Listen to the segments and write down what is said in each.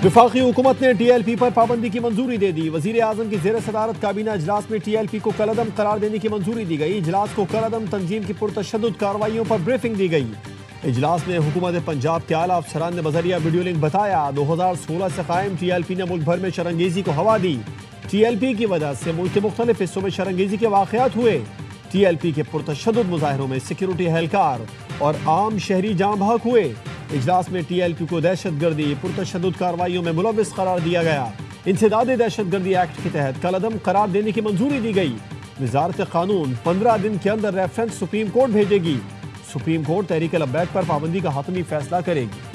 वफाकी हुकूमत ने TLP पर पाबंदी की मंजूरी दे दी। वजीर आजम की जेर सदारत काबीना इजलास में TLP को कलअदम करार देने की मंजूरी दी गई। इजलास को कलअदम तंजीम की पुरतशद्दुद कार्रवाइयों पर ब्रीफिंग दी गई। इजलास में हुकूमत पंजाब के आला अफसरान ने बजरिया वीडियो लिंक बताया 2016 से कायम TLP ने मुल्क भर में शरंगेजी को हवा दी। TLP की वजह से मुल्क के मुख्तलिफ हिस्सों में शरंगेजी के वाक़यात हुए। TLP के पुरतशद्दुद मुजाहिरों में सिक्योरिटी एहलकार और आम शहरी जाम बहक हुए। इजलास में TLP को दहशतगर्दी पुरतशद्दुद कार्रवाइयों में मुलव्विस करार दिया गया। इंसदादी दहशतगर्दी एक्ट के तहत कलअदम करार देने की मंजूरी दी गई। वजारत कानून 15 दिन के अंदर रेफरेंस सुप्रीम कोर्ट भेजेगी। सुप्रीम कोर्ट तहरीक लब्बैक पर पाबंदी का हतमी फैसला करेगी।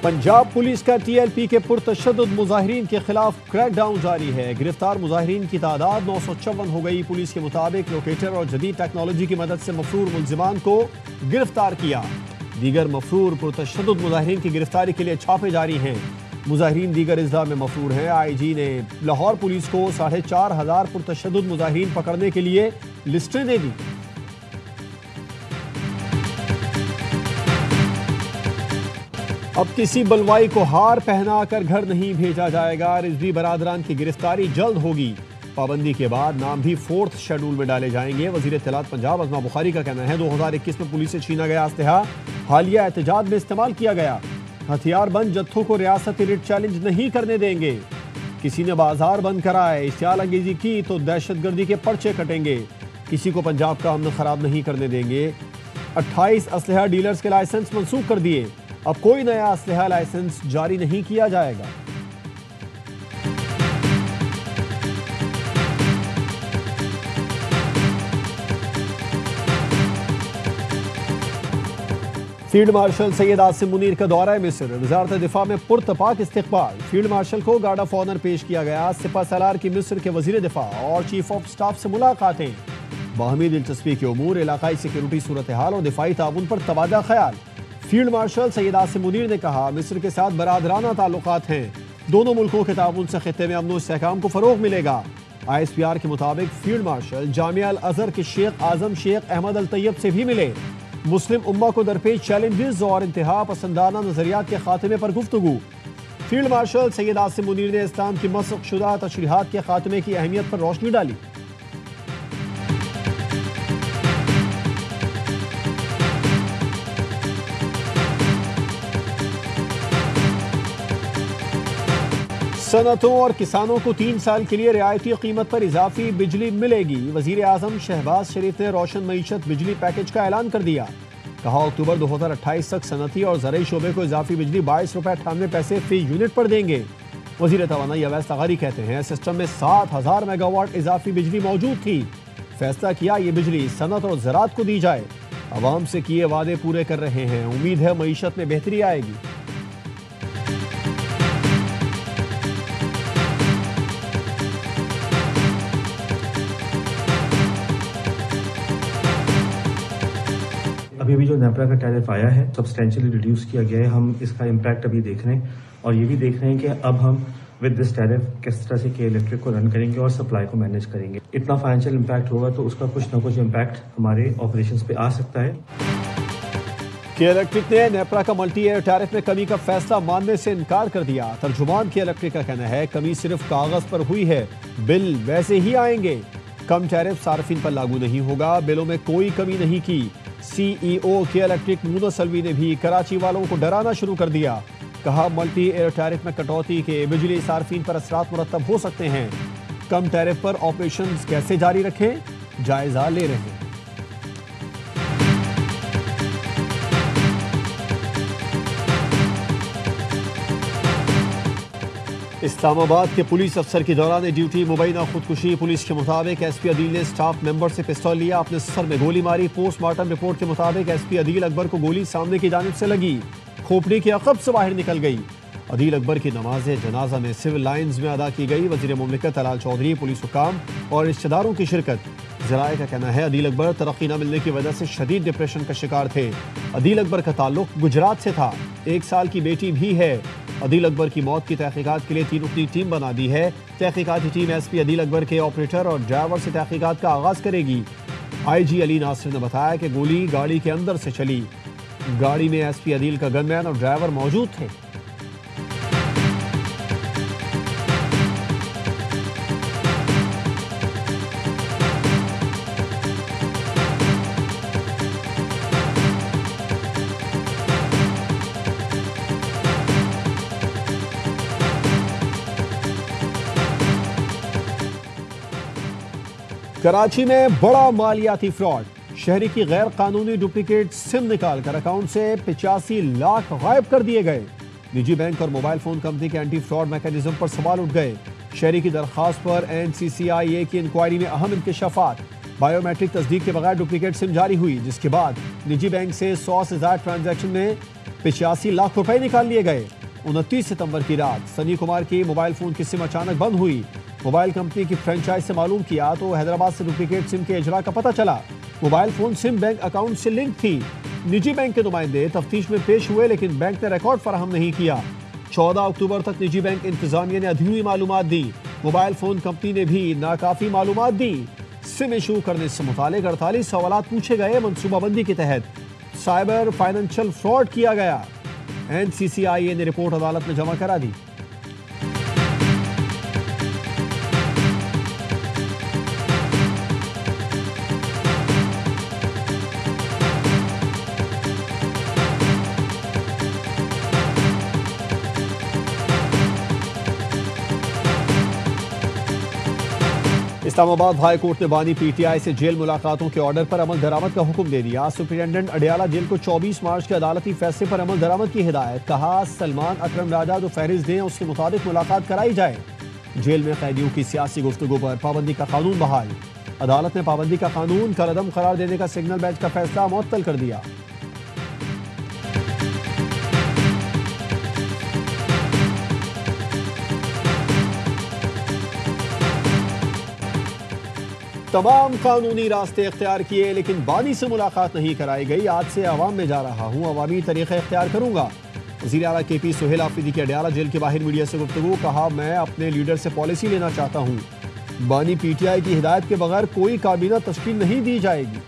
पंजाब पुलिस का TLP के पुरतशद्दुद मुजाहिरीन के खिलाफ क्रैकडाउन जारी है। गिरफ्तार मुजाहिरीन की तादाद 954 हो गई। पुलिस के मुताबिक लोकेटर और जदीद टेक्नोलॉजी की मदद से मफरूर मुल्जिमान को गिरफ्तार किया। दीगर मफरूर पुरतशद्दुद मुजाहिरीन की गिरफ्तारी के लिए छापे जारी हैं। मुजाहिरीन दीगर इज़्ज़ा में मफरूर हैं। IG ने लाहौर पुलिस को 4500 पुरतशद्दुद मुजाहिरीन पकड़ने के लिए लिस्टें दे दी। अब किसी बलवाई को हार पहनाकर घर नहीं भेजा जाएगा। रिजवी बरादरान की गिरफ्तारी जल्द होगी। पाबंदी के बाद नाम भी 4th शेड्यूल में डाले जाएंगे। वजीर इत्तलात पंजाब अज़मा बुखारी का कहना है 2021 में पुलिस से छीना गया असलहा हालिया एहतजाज में इस्तेमाल किया गया। हथियार बंद जत्थों को रियासती रिट चैलेंज नहीं करने देंगे। किसी ने बाजार बंद कराए, इश्तियाल अंगेजी की तो दहशतगर्दी के पर्चे कटेंगे। किसी को पंजाब का अमन खराब नहीं करने देंगे। 28 असलहा डीलर्स के लाइसेंस मनसूख कर दिए। अब कोई नया असलहा लाइसेंस जारी नहीं किया जाएगा। फील्ड मार्शल सैयद आसिम मुनीर का दौरा मिस्र। वजारत दिफा में पुरतपाक इस्तकबाल। फील्ड मार्शल को गार्ड ऑफ ऑनर पेश किया गया। सिपा सलार की मिस्र के वजीर दिफा और चीफ ऑफ स्टाफ से मुलाकातें। बाहमी दिलचस्पी के उमूर, इलाकाई सिक्योरिटी सूरत हाल और दिफाई ताउन पर तबादला ख्याल। फील्ड मार्शल सैयद आसिम मुनीर ने कहा मिस्र के साथ बरादराना ताल्लुकात हैं। दोनों मुल्कों के ताउन से खित्ते में अमन और इस्तेहकाम को फरोग मिलेगा। ISPR के मुताबिक फील्ड मार्शल जामिया अल अज़हर के शेख आजम शेख अहमद अल तैयब से भी मिले। मुस्लिम उम्मा को दरपेश चैलेंजेस और इंतहा पसंदाना नजरियात के खात्मे पर गुफ्तगू। फील्ड मार्शल सैयद आसिम मुनीर ने इस्लाम की मस्ख शुदा तशरीहात के खात्मे की अहमियत पर रोशनी डाली। सनतों और किसानों को 3 साल के लिए रियायती कीमत पर इजाफी बिजली मिलेगी। वजीर आजम शहबाज शरीफ ने रोशन मईशत बिजली पैकेज का ऐलान कर दिया। कहा अक्टूबर 2028 तक सनती और ज़राई शोबे को इजाफी बिजली 22 रुपये 98 पैसे फी यूनिट पर देंगे। वजीर तवानाई अवैस तगारी कहते हैं सिस्टम में 7000 मेगावाट इजाफी बिजली मौजूद थी। फैसला किया ये बिजली सनत और ज़राअत को दी जाए। आवाम से किए वादे पूरे कर रहे हैं। उम्मीद है मईशत में बेहतरी आएगी। अभी जो नेपरा का टैरिफ आया है सब्सटेंशियली रिड्यूस किया गया है। हम इसका इम्पैक्ट अभी देख रहे हैं और ये भी देख रहे हैं कि अब हम विद दिस टैरिफ किस तरह से के इलेक्ट्रिक को रन करेंगे और सप्लाई को मैनेज करेंगे। इतना फाइनेंशियल इम्पैक्ट होगा तो उसका कुछ ना कुछ इम्पैक्ट हमारे ऑपरेशंस पे आ सकता है। के इलेक्ट्रिक ने नेपरा का मल्टी ईयर टैरिफ में कमी का फैसला मानने से इनकार कर दिया। तर्जुमान के इलेक्ट्रिक का कहना है कमी सिर्फ कागज पर हुई है, बिल वैसे ही आएंगे। कम टैरिफ सार्फिन पर लागू नहीं होगा। बिलों में कोई कमी नहीं की। CEO के इलेक्ट्रिक मुनस अलवी ने भी कराची वालों को डराना शुरू कर दिया। कहा मल्टी एयर टैरिफ में कटौती के बिजली सार्फिन पर असरात मुरतब हो सकते हैं। कम टैरिफ पर ऑपरेशंस कैसे जारी रखें, जायजा ले रहे हैं। इस्लामाबाद के पुलिस अफसर की दौरान ड्यूटी मुबैना खुदकुशी। पुलिस के मुताबिक SP अदील ने स्टाफ मेंबर से पिस्तौल लिया, अपने सर में गोली मारी। पोस्टमार्टम रिपोर्ट के मुताबिक SP अदील अकबर को गोली सामने की जानिब से लगी, खोपड़ी के अकब से बाहर निकल गई। अदील अकबर की नमाज जनाजा में सिविल लाइन्स में अदा की गई। वजीर मुमलिकत हलाल चौधरी, पुलिस हुकाम और रिश्तेदारों की शिरकत। जराये का कहना है अदील अकबर तरक्की न मिलने की वजह से शदीद डिप्रेशन का शिकार थे। अदील अकबर का ताल्लुक गुजरात से था। 1 साल की बेटी भी है। अदील अकबर की मौत की तहकीकात के लिए 3 रुकनी टीम बना दी है। तहकीकाती टीम एसपी अदील अकबर के ऑपरेटर और ड्राइवर से तहकीकात का आगाज करेगी। आईजी अली नासिर ने बताया कि गोली गाड़ी के अंदर से चली। गाड़ी में एसपी अदील का गनमैन और ड्राइवर मौजूद थे। कराची में बड़ा मालियाती फ्रॉड। शहरी की गैर कानूनी डुप्लीकेट सिम निकालकर अकाउंट से 85 लाख गायब कर दिए गए। निजी बैंक और मोबाइल फोन कंपनी के एंटी फ्रॉड मैकेनिज्म पर सवाल उठ गए। शहरी की दरखास्त पर NCCIA की इंक्वायरी में अहम इंकशाफात। बायोमेट्रिक तस्दीक के बगैर डुप्लीकेट सिम जारी हुई, जिसके बाद निजी बैंक से 100 से ज्यादा ट्रांजैक्शन में 85 लाख रुपए निकाल लिए गए। 29 सितंबर की रात सनी कुमार की मोबाइल फोन की सिम अचानक बंद हुई। मोबाइल कंपनी की फ्रेंचाइज से मालूम किया तो हैदराबाद से डुप्लीकेट सिम के इजरा का पता चला। Mobile phone SIM bank account से लिंक थी। निजी बैंक के नुमाइंदे तफ्तीश में पेश हुए, लेकिन बैंक ने रिकॉर्ड फराहम नहीं किया। 14 अक्टूबर तक निजी बैंक इंतजामिया ने अधूरी मालूमात दी। मोबाइल फोन कंपनी ने भी नाकाफी मालूमात दी। सिम इशू करने से मुतालिक 48 सवालात पूछे गए। मनसूबाबंदी के तहत साइबर फाइनेंशियल फ्रॉड किया गया। NCCIA ने रिपोर्ट अदालत में जमा करा दी। इस्लामाबाद हाई कोर्ट ने बानी PTI से जेल मुलाकातों के ऑर्डर पर अमल दरामद का हुक्म दे दिया। सुप्रिंटेंडेंट अडियाला जेल को 24 मार्च के अदालती फैसले पर अमल दरामद की हिदायत। कहा सलमान अकरम राजा जो फहरिस्त दें उसके मुताबिक मुलाकात कराई जाए। जेल में कैदियों की सियासी गुफ्तगू पर पाबंदी का कानून बहाल। अदालत ने पाबंदी का कानून कलअदम करार देने का सिग्नल बेंच का फैसला मुअत्तल कर दिया। तमाम कानूनी रास्ते इख्तियार किए, लेकिन बानी से मुलाकात नहीं कराई गई। आज से आवाम में जा रहा हूँ, अवामी तरीक़े इख्तियार करूंगा। वज़ीर आला KP सुहेल आफरीदी की अडियाला जेल के बाहर मीडिया से गुफ्तगू। कहा मैं अपने लीडर से पॉलिसी लेना चाहता हूँ। बानी PTI की हिदायत के बगैर कोई काबीना तश्कील नहीं दी जाएगी।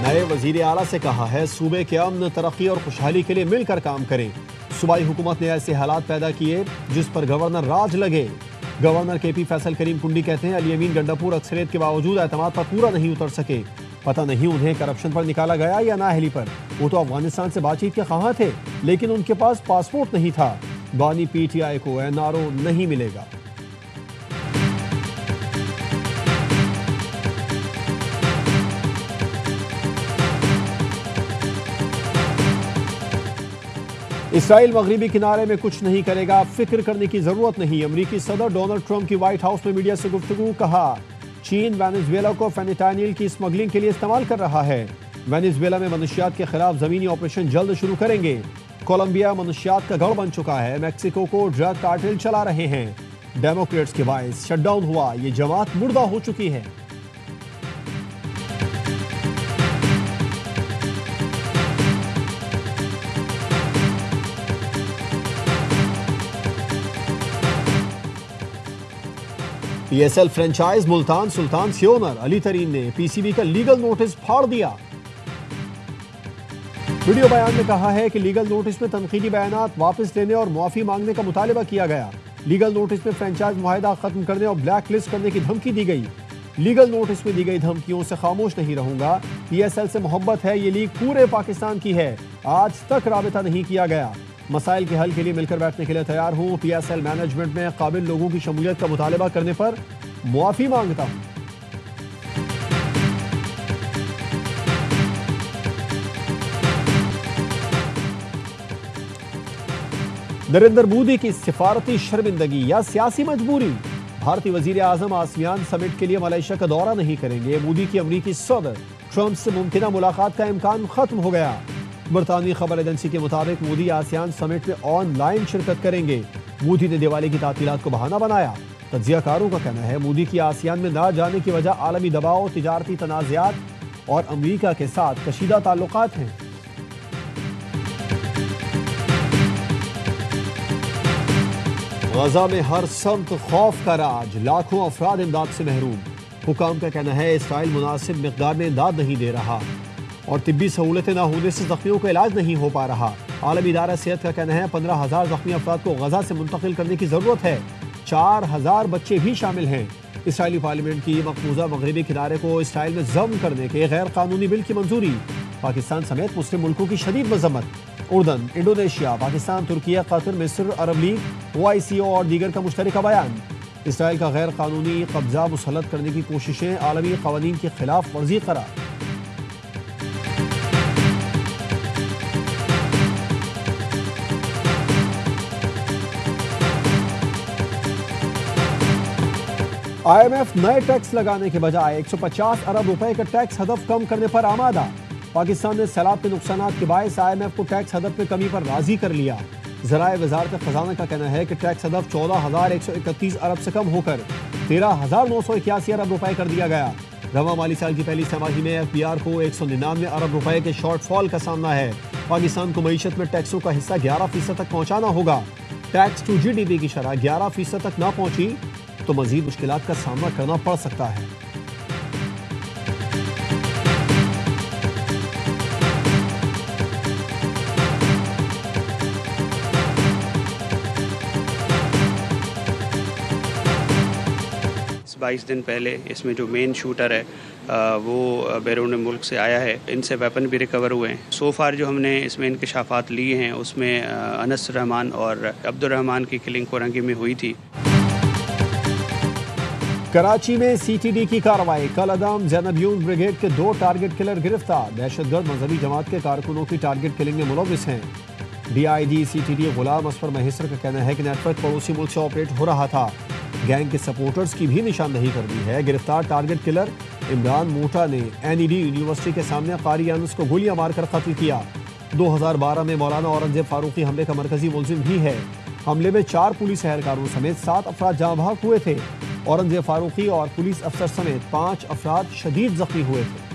नए वज़ीर आला से कहा है सूबे के अमन, तरक्की और खुशहाली के लिए मिलकर काम करें। सूबाई हुकूमत ने ऐसे हालात पैदा किए जिस पर गवर्नर राज लगे। गवर्नर KP फैसल करीम कुंडी कहते हैं अली अमीन गंडापुर अक्सरियत के बावजूद एतमाद पर पूरा नहीं उतर सके। पता नहीं उन्हें करप्शन पर निकाला गया या नाअहली पर। वो तो अफगानिस्तान से बातचीत के ख्वाह थे, लेकिन उनके पास पासपोर्ट नहीं था। बानी PTI को NRO नहीं मिलेगा। इसराइल मगरिबी किनारे में कुछ नहीं करेगा, फिक्र करने की जरूरत नहीं। अमेरिकी सदर डोनाल्ड ट्रंप की व्हाइट हाउस में मीडिया से गुफ्तगू। कहा चीन वेनेजुएला को फेंटानिल की स्मगलिंग के लिए इस्तेमाल कर रहा है। वेनेजुएला में मनशियात के खिलाफ जमीनी ऑपरेशन जल्द शुरू करेंगे। कोलंबिया मनशियात का गढ़ बन चुका है। मैक्सिको को ड्रग कार्टेल चला रहे हैं। डेमोक्रेट्स के बायस शटडाउन हुआ। ये जमात मुर्दा हो चुकी है। PSL फ्रेंचाइज मुल्तान सुल्तान के ओनर अली तरीन ने PCB का लीगल नोटिस फाड़ दिया। वीडियो बयान में कहा है कि लीगल नोटिस में तनकीदी बयानात वापस लेने और मुआफी मांगने का मुतालिबा किया गया। लीगल नोटिस में फ्रेंचाइज मुआहिदा खत्म करने और ब्लैक लिस्ट करने की धमकी दी गई। लीगल नोटिस में दी गई धमकियों से खामोश नहीं रहूंगा। PSL से मोहब्बत है। ये लीग पूरे पाकिस्तान की है। आज तक राबिता नहीं किया गया। मसाइल के हल के लिए मिलकर बैठने के लिए तैयार हूं। PSL मैनेजमेंट में काबिल लोगों की शमूलियत का मुतालिबा करने पर मुआफी मांगता हूं। नरेंद्र मोदी की सिफारती शर्मिंदगी या सियासी मजबूरी। भारतीय वजीर आजम आसियान समिट के लिए मलेशिया का दौरा नहीं करेंगे। मोदी की अमरीकी सदर ट्रंप से मुमकिन मुलाकात का इम्कान खत्म हो गया। बरतानवी खबर एजेंसी के मुताबिक मोदी आसियान समिट में ऑनलाइन शिरकत करेंगे। मोदी ने दिवाली की तातीलात को बहाना बनाया। तज्जियाकारों का कहना है मोदी की आसियान में ना जाने की वजह आलमी दबाव, तिजारती तनाज़ात और अमरीका के साथ कशीदा ताल्लुकात हैं। गजा में हर समत खौफ का राज, लाखों अफराद इमदाद से महरूम। हुकाम का कहना है इसराइल मुनासिब मिकदार में इमदाद नहीं दे रहा और तिब्बी सहूलतें न होने से जख्मियों का इलाज नहीं हो पा रहा। आलमी इदारा सेहत का कहना है 15,000 जख्मी अफराद को गजा से मुंतकिल करने की जरूरत है। 4,000 बच्चे भी शामिल हैं। इसराइली पार्लियामेंट की मकबूजा मगरबी किनारे को इसराइल में जम करने के गैर कानूनी बिल की मंजूरी। पाकिस्तान समेत मुस्लिम मुल्कों की शदीद मजम्मत। उर्दन, इंडोनेशिया, पाकिस्तान, तुर्किया, कतर, मिस्र, अरब लीग, OICO और दीगर का मुश्तरका बयान। इसराइल का गैर कानूनी कब्जा मुसल्लत करने की कोशिशें आलमी कवानीन की खिलाफ वर्जी करार। IMF नए टैक्स लगाने के बजाय 150 अरब रुपए का टैक्स हदफ कम करने पर आमादा। पाकिस्तान ने सैलाब के नुकसानात के बायस IMF को टैक्स हदफ में कमी पर राजी कर लिया। ज़राए वज़ारत खजाना का कहना है कि टैक्स हदफ 14,131 अरब से कम होकर 13,981 अरब रुपए कर दिया गया। रवा माली साल की पहली तिमाही में FBR को 199 अरब रुपए के शॉर्टफॉल का सामना है। पाकिस्तान को मईशत में टैक्सों का हिस्सा 11% तक पहुँचाना होगा। टैक्स टू GDP की शरह 11% तक ना पहुँची तो मजीद मुश्किलात का सामना करना पड़ सकता है। इस 22 दिन पहले इसमें जो मेन शूटर है वो बैरून मुल्क से आया है। इनसे वेपन भी रिकवर हुए हैं। सो फार जो हमने इसमें इंकशाफात लिए हैं उसमें अनस रहमान और अब्दुर्रहमान की किलिंग कोरंगी में हुई थी। कराची में CTD की कार्रवाई। कलअदम ज़ैनब ब्रिगेड के 2 टारगेट किलर गिरफ्तार। दहशतगर्द मजहबी जमात के कारकुनों की टारगेट किलिंग में मुलविस हैं। DIG CTD गुलाम असफर महिसर का कहना है कि नेटवर्क पड़ोसी मुल्क से ऑपरेट हो रहा था। गैंग के सपोर्टर्स की भी निशानदही कर दी है। गिरफ्तार टारगेट किलर इमरान मोटा ने NED यूनिवर्सिटी के सामने कारी अनस को गोलियां मारकर कत्ल किया। 2012 में मौलाना औरंगजेब फारूकी हमले का मरकजी मुलजिम भी है। हमले में 4 पुलिस एहलकारों समेत 7 अफराद जाँ बहक हुए थे। औरंगजेब फारूकी और पुलिस अफसर समेत 5 अफराद शदीद जख्मी हुए थे।